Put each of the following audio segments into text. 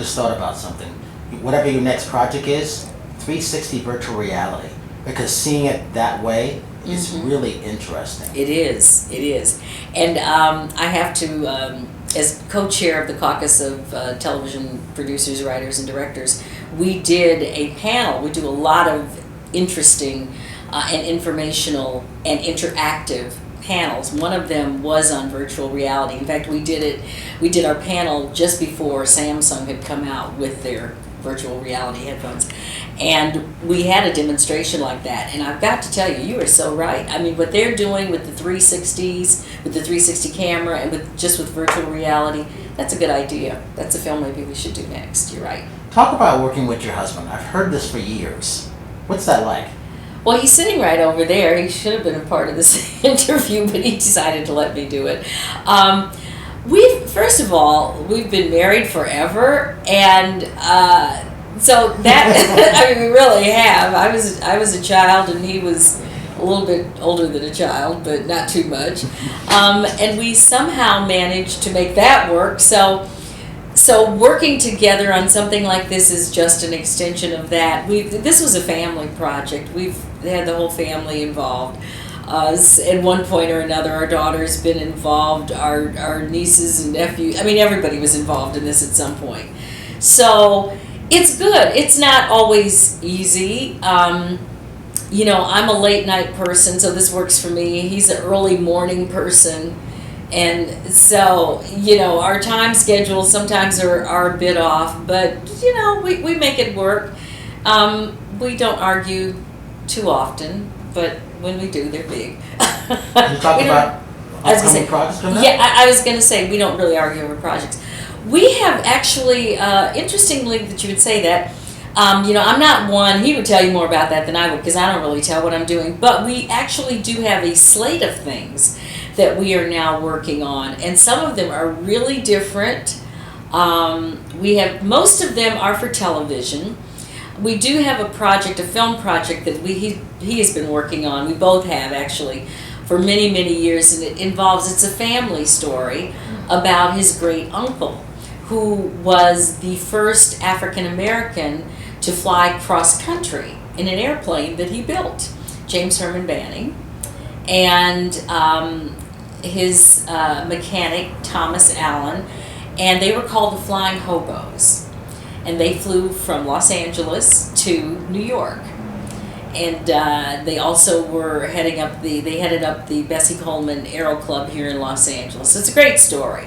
just thought about something. Whatever your next project is, 360 virtual reality, because seeing it that way is really interesting. It is. And I have to, as co-chair of the Caucus of Television Producers, Writers, and Directors, we did a panel. We do a lot of interesting and informational and interactive panels. One of them was on virtual reality. In fact, we did our panel just before Samsung had come out with their virtual reality headphones. And we had a demonstration like that. And I've got to tell you, you are so right. I mean, what they're doing with the 360s, with the 360 camera, and with virtual reality, that's a good idea. That's a film maybe we should do next. You're right. Talk about working with your husband. I've heard this for years. What's that like? Well, he's sitting right over there. He should have been a part of this interview, but he decided to let me do it. First of all, we've been married forever, and so that I mean, we really have. I was a child, and he was a little bit older than a child, but not too much. And we somehow managed to make that work. So working together on something like this is just an extension of that. This was a family project. We've had the whole family involved. At one point or another, our daughter's been involved, our nieces and nephews. I mean, everybody was involved in this at some point. So it's good. It's not always easy. I'm a late night person, so this works for me. He's an early morning person. And so, our time schedules sometimes are a bit off, but, we make it work. We don't argue too often, but when we do, they're big. Can you talk about upcoming projects coming up? Yeah, I was going to say, we don't really argue over projects. We have actually, interestingly that you would say that, I'm not one, he would tell you more about that than I would, because I don't really tell what I'm doing, but we actually do have a slate of things that we are now working on, and some of them are really different. Most of them are for television. We do have a film project that he has been working on. We both have actually for many, many years, and it's a family story about his great uncle, who was the first African American to fly cross country in an airplane that he built, James Herman Banning, and his mechanic, Thomas Allen, and they were called the Flying Hobos. And they flew from Los Angeles to New York. And they also were headed up the Bessie Coleman Aero Club here in Los Angeles. So it's a great story.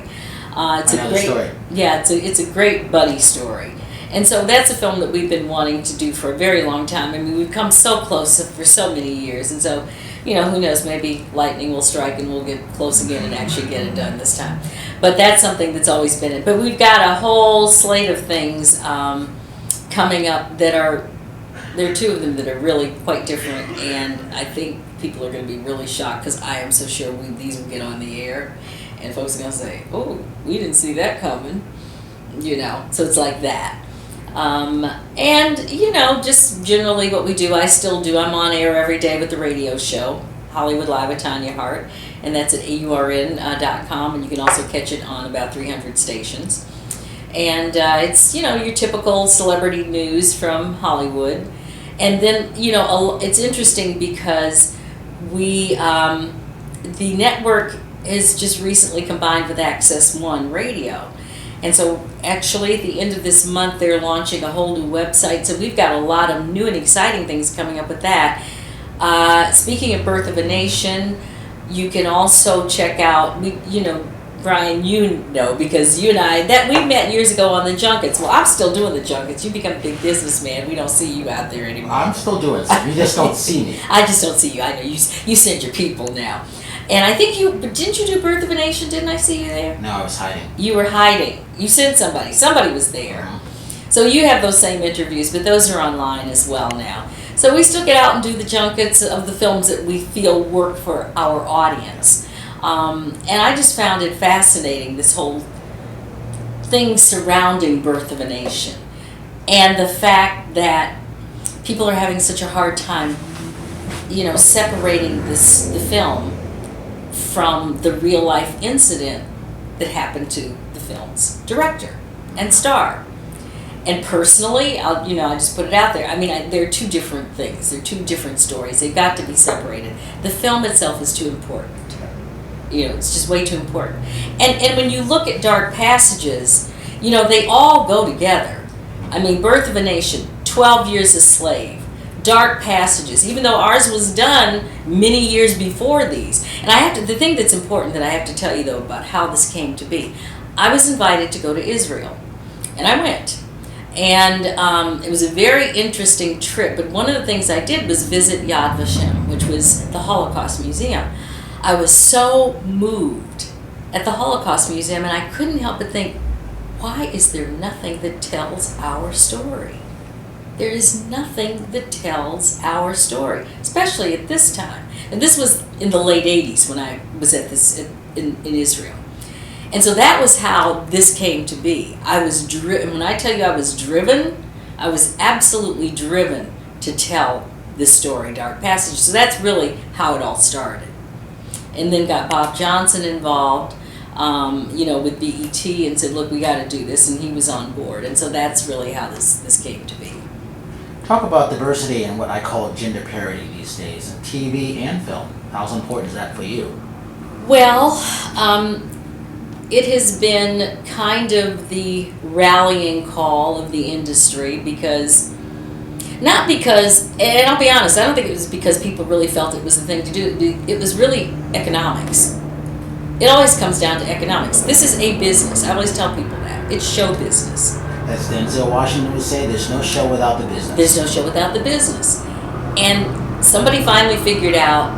Story. Yeah, it's a great buddy story. And so that's a film that we've been wanting to do for a very long time. I mean, we've come so close for so many years, and so, who knows, maybe lightning will strike and we'll get close again and actually get it done this time. But that's something that's always been it. But we've got a whole slate of things coming up that there are two of them that are really quite different, and I think people are going to be really shocked, because I am so sure these will get on the air, and folks are going to say, oh, we didn't see that coming, so it's like that. And, just generally what we do, I'm on air every day with the radio show, Hollywood Live with Tanya Hart, and that's at aurn.com, and you can also catch it on about 300 stations. And it's, your typical celebrity news from Hollywood. And then, it's interesting because the network is just recently combined with Access One Radio. And so actually at the end of this month, they're launching a whole new website. So we've got a lot of new and exciting things coming up with that. Speaking of Birth of a Nation, you can also check out, Brian, because you and I, we met years ago on the junkets. Well, I'm still doing the junkets. You become a big businessman. We don't see you out there anymore. I'm still doing it. You just don't see me. I just don't see you. I know you send your people now. And I think didn't you do Birth of a Nation? Didn't I see you there? No, I was hiding. You were hiding. You sent somebody. Somebody was there. So you have those same interviews, but those are online as well now. So we still get out and do the junkets of the films that we feel work for our audience. And I just found it fascinating, this whole thing surrounding Birth of a Nation. And the fact that people are having such a hard time, separating the film from the real life incident that happened to the film's director and star. And personally, I just put it out there. I mean, they're two different things. They're two different stories. They've got to be separated. The film itself is too important. It's just way too important. And when you look at Dark Passages, they all go together. I mean, Birth of a Nation, 12 Years a Slave, Dark Passages, even though ours was done many years before these. And the thing that's important that I have to tell you, though, about how this came to be, I was invited to go to Israel, and I went. And it was a very interesting trip, but one of the things I did was visit Yad Vashem, which was the Holocaust Museum. I was so moved at the Holocaust Museum, and I couldn't help but think, why is there nothing that tells our story? There is nothing that tells our story, especially at this time. And this was in the late 80s when I was in Israel. And so that was how this came to be. I was driven. When I tell you I was driven, I was absolutely driven to tell this story, Dark Passage. So that's really how it all started. And then got Bob Johnson involved, with BET, and said, look, we got to do this, and he was on board. And so that's really how this came to be. Talk about diversity and what I call gender parity these days in TV and film. How important is that for you? Well, it has been kind of the rallying call of the industry and I'll be honest, I don't think it was because people really felt it was the thing to do. It was really economics. It always comes down to economics. This is a business. I always tell people that. It's show business. As Denzel Washington would say, there's no show without the business. There's no show without the business. And somebody finally figured out,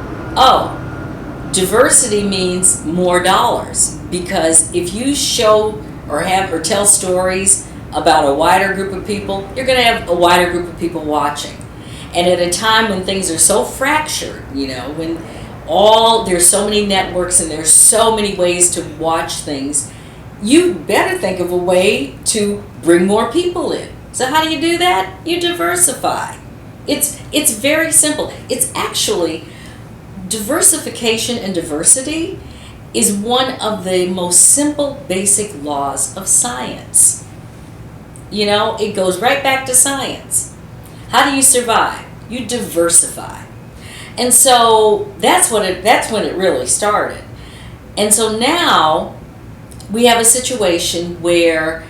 diversity means more dollars. Because if you show or tell stories about a wider group of people, you're going to have a wider group of people watching. And at a time when things are so fractured, when there's so many networks and there's so many ways to watch things, you better think of a way to bring more people in. So how do you do that? You diversify. It's very simple. It's actually diversification and diversity is one of the most simple basic laws of science. It goes right back to science. How do you survive? You diversify. And so that's when it really started. And so now we have a situation where,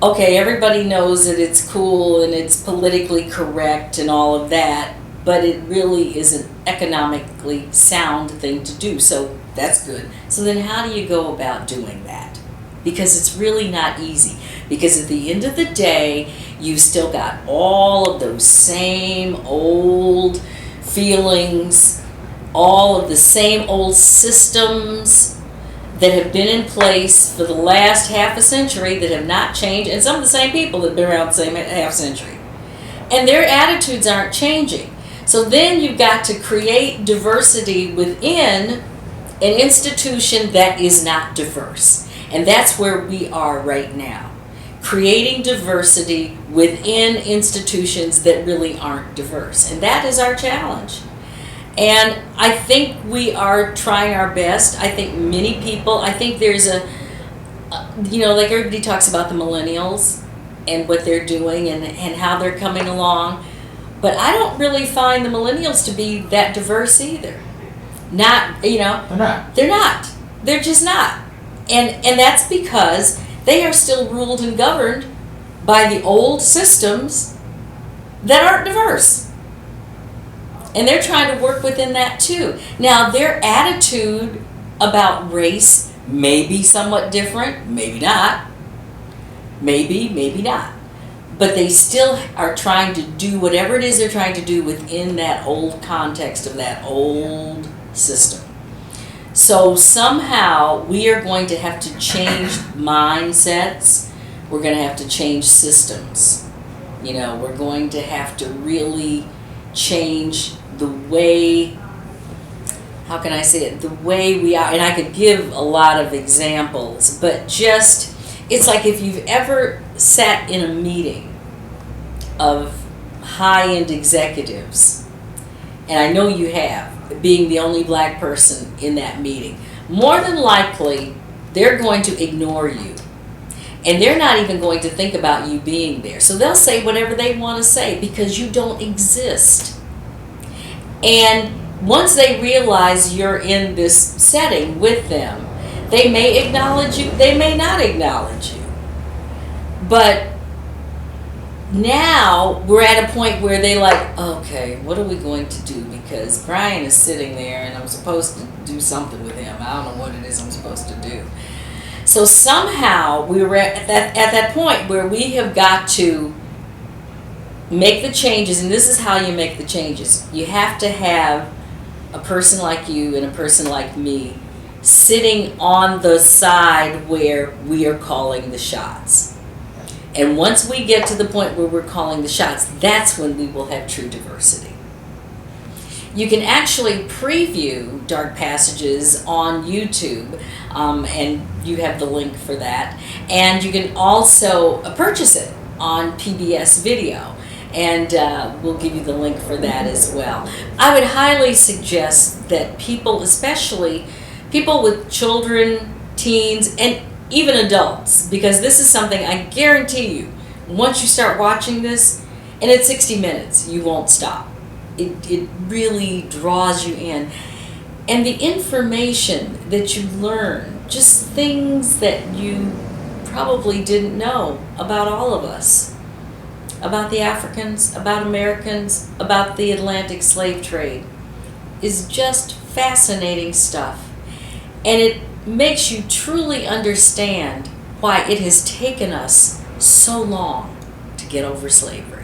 everybody knows that it's cool and it's politically correct and all of that, but it really is an economically sound thing to do. So that's good. So then how do you go about doing that? Because it's really not easy. Because at the end of the day, you've still got all of those same old feelings, all of the same old systems that have been in place for the last half a century that have not changed, and some of the same people that have been around the same half century. And their attitudes aren't changing. So then you've got to create diversity within an institution that is not diverse. And that's where we are right now. Creating diversity within institutions that really aren't diverse. And that is our challenge. And I think we are trying our best. I think many people, there's like everybody talks about the millennials and what they're doing and how they're coming along. But I don't really find the millennials to be that diverse either. They're not. They're not. They're just not. And that's because they are still ruled and governed by the old systems that aren't diverse. And they're trying to work within that too. Now, their attitude about race may be somewhat different, maybe not. Maybe not. But they still are trying to do whatever it is they're trying to do within that old context of that old system. So somehow we are going to have to change mindsets. We're going to have to change systems. We're going to have to really change the way, how can I say it, the way we are. And I could give a lot of examples, but it's like if you've ever sat in a meeting of high-end executives, and I know you have, being the only black person in that meeting, more than likely they're going to ignore you. And they're not even going to think about you being there. So they'll say whatever they want to say because you don't exist. And once they realize you're in this setting with them, they may acknowledge you, they may not acknowledge you. But now we're at a point where they like, okay, what are we going to do? Because Brian is sitting there and I'm supposed to do something with him. I don't know what it is I'm supposed to do. So somehow we were at that point where we have got to make the changes, and this is how you make the changes. You have to have a person like you and a person like me sitting on the side where we are calling the shots. And once we get to the point where we're calling the shots, that's when we will have true diversity. You can actually preview Dark Passages on YouTube, and you have the link for that. And you can also purchase it on PBS Video, and we'll give you the link for that as well. I would highly suggest that people, especially people with children, teens, and even adults, because this is something I guarantee you, once you start watching this, and it's 60 minutes, you won't stop. It really draws you in. And the information that you learn, just things that you probably didn't know about all of us, about the Africans, about Americans, about the Atlantic slave trade, is just fascinating stuff. And it makes you truly understand why it has taken us so long to get over slavery.